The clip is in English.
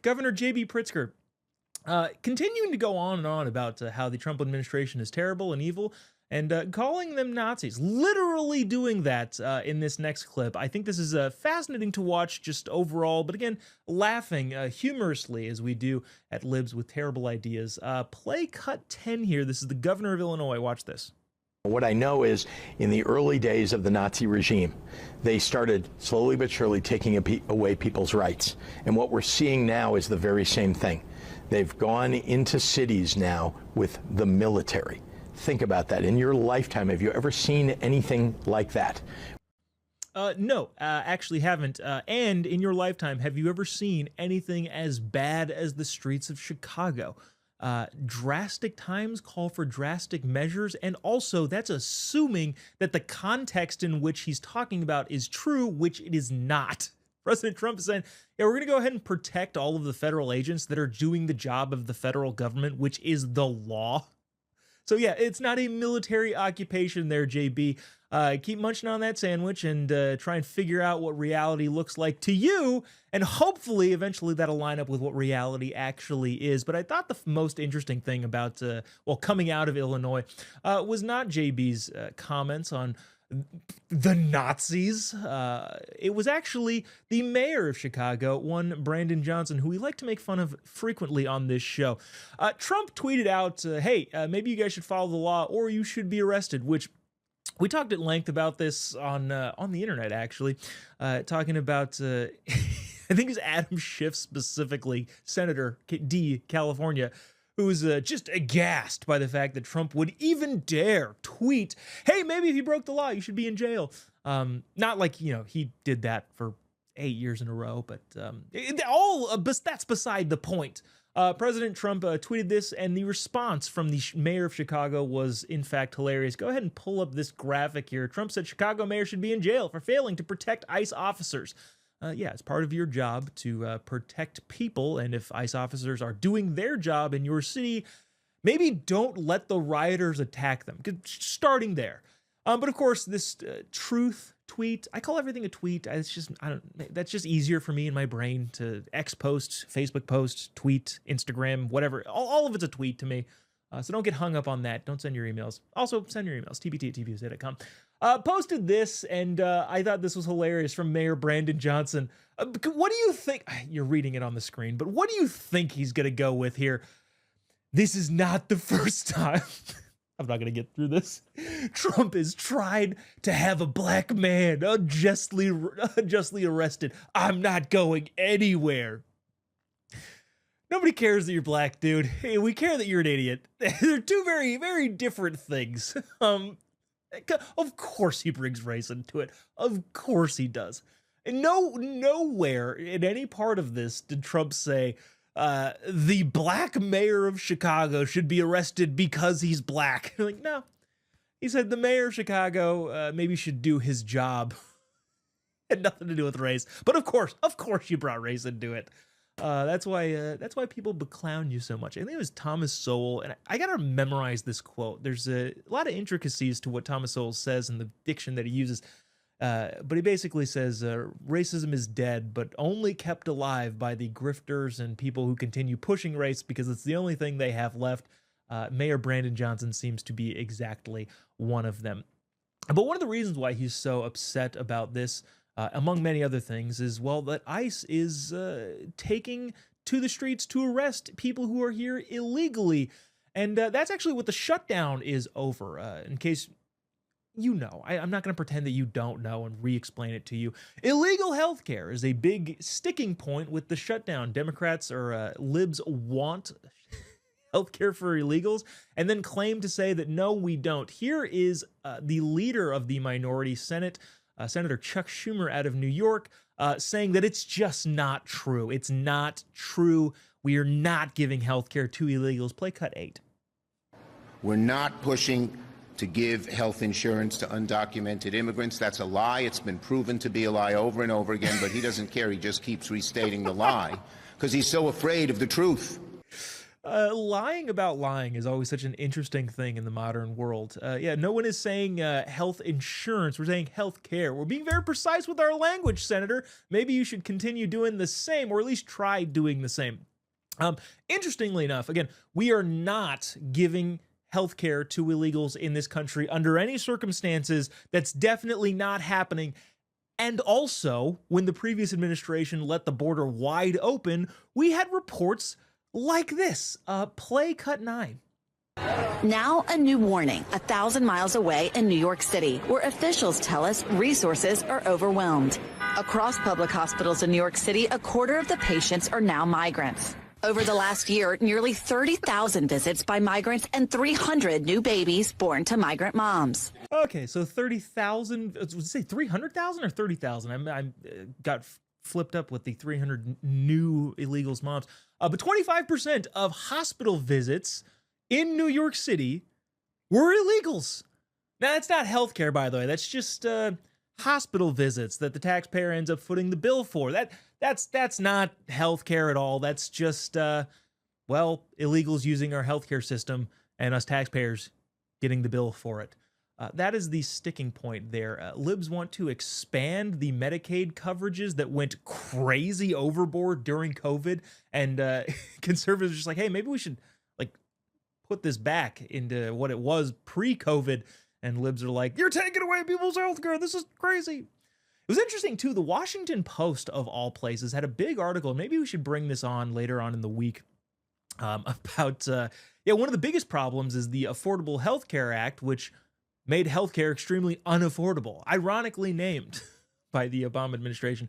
Governor JB Pritzker continuing to go on and on about how the Trump administration is terrible and evil, and calling them Nazis, literally doing that in this next clip. I think this is fascinating to watch just overall, but again, laughing humorously as we do at Libs with terrible ideas. Play cut 10 here. This is the governor of Illinois. Watch this. What I know is in the early days of the Nazi regime, they started slowly but surely taking away people's rights. And what we're seeing now is the very same thing. They've gone into cities now with the military. Think about that. In your lifetime, have you ever seen anything like that? No, actually haven't. And in your lifetime, have you ever seen anything as bad as the streets of Chicago? Drastic times call for drastic measures, and also that's assuming that the context in which he's talking about is true, which it is not. President Trump is saying, yeah, we're going to go ahead and protect all of the federal agents that are doing the job of the federal government, which is the law. So yeah, it's not a military occupation there, JB. Keep munching on that sandwich and try and figure out what reality looks like to you, and hopefully eventually that'll line up with what reality actually is. But I thought the most interesting thing about, coming out of Illinois was not JB's comments on the Nazis. It was actually the mayor of Chicago, one Brandon Johnson, who we like to make fun of frequently on this show. Trump tweeted out, hey, maybe you guys should follow the law or you should be arrested, which we talked at length about this on the internet, actually, talking about, I think it's Adam Schiff specifically, Senator D, California, who's just aghast by the fact that Trump would even dare tweet, hey, maybe if you broke the law, you should be in jail. Not like, he did that for 8 years in a row, but that's beside the point. President Trump tweeted this, and the response from the mayor of Chicago was, in fact, hilarious. Go ahead and pull up this graphic here. Trump said Chicago mayor should be in jail for failing to protect ICE officers. Yeah, it's part of your job to protect people, and if ICE officers are doing their job in your city, maybe don't let the rioters attack them. Starting there. But of course, this truth tweet, I call everything a tweet. It's just, that's just easier for me in my brain to X post, Facebook post, tweet, Instagram, whatever. All of it's a tweet to me. So don't get hung up on that. Don't send your emails. Also, send your emails, tbt@tvsa.com. Posted this, and I thought this was hilarious, from Mayor Brandon Johnson. What do you think? You're reading it on the screen, but what do you think he's going to go with here? This is not the first time. I'm not going to get through this. Trump has tried to have a black man unjustly arrested. I'm not going anywhere. Nobody cares that you're black, dude. Hey, we care that you're an idiot. They're two very, very different things. Of course he brings race into it. Of course he does. And nowhere in any part of this did Trump say, the black mayor of Chicago should be arrested because he's black. Like, no. He said the mayor of Chicago maybe should do his job. Had nothing to do with race. But of course you brought race into it. That's why people clown you so much. I think it was Thomas Sowell, and I gotta memorize this quote. There's a lot of intricacies to what Thomas Sowell says and the diction that he uses. But he basically says racism is dead, but only kept alive by the grifters and people who continue pushing race because it's the only thing they have left. Mayor Brandon Johnson seems to be exactly one of them. But one of the reasons why he's so upset about this, among many other things, is, well, that ICE is taking to the streets to arrest people who are here illegally. And that's actually what the shutdown is over. In case you know, I'm not going to pretend that you don't know and re-explain it to you. Illegal healthcare is a big sticking point with the shutdown. Democrats or libs want healthcare for illegals and then claim to say that, no, we don't. Here is the leader of the minority Senate, Senator Chuck Schumer out of New York, saying that it's just not true. It's not true. We are not giving healthcare to illegals. Play cut 8. We're not pushing to give health insurance to undocumented immigrants. That's a lie. It's been proven to be a lie over and over again, but he doesn't care. He just keeps restating the lie because he's so afraid of the truth. Lying about lying is always such an interesting thing in the modern world. Yeah, no one is saying health insurance. We're saying health care. We're being very precise with our language, Senator. Maybe you should continue doing the same, or at least try doing the same. Interestingly enough, again, we are not giving healthcare to illegals in this country under any circumstances. That's definitely not happening. And also, when the previous administration let the border wide open, we had reports like this. Play cut 9. Now a new warning 1,000 miles away in New York City, where officials tell us resources are overwhelmed. Across public hospitals in New York City, a quarter of the patients are now migrants. Over the last year, nearly 30,000 visits by migrants and 300 new babies born to migrant moms. Okay, so 30,000, say 300,000 or 30,000? I got flipped up with the 300 new illegals moms. But 25% of hospital visits in New York City were illegals. Now, that's not healthcare, by the way. That's just hospital visits that the taxpayer ends up footing the bill for. That's not healthcare at all. That's just, illegals using our healthcare system and us taxpayers getting the bill for it. That is the sticking point there. Libs want to expand the Medicaid coverages that went crazy overboard during COVID, and conservatives are just like, hey, maybe we should put this back into what it was pre-COVID. And libs are like, you're taking away people's healthcare. This is crazy. It was interesting, too. The Washington Post, of all places, had a big article. Maybe we should bring this on later on in the week about, one of the biggest problems is the Affordable Health Care Act, which made healthcare extremely unaffordable, ironically named by the Obama administration.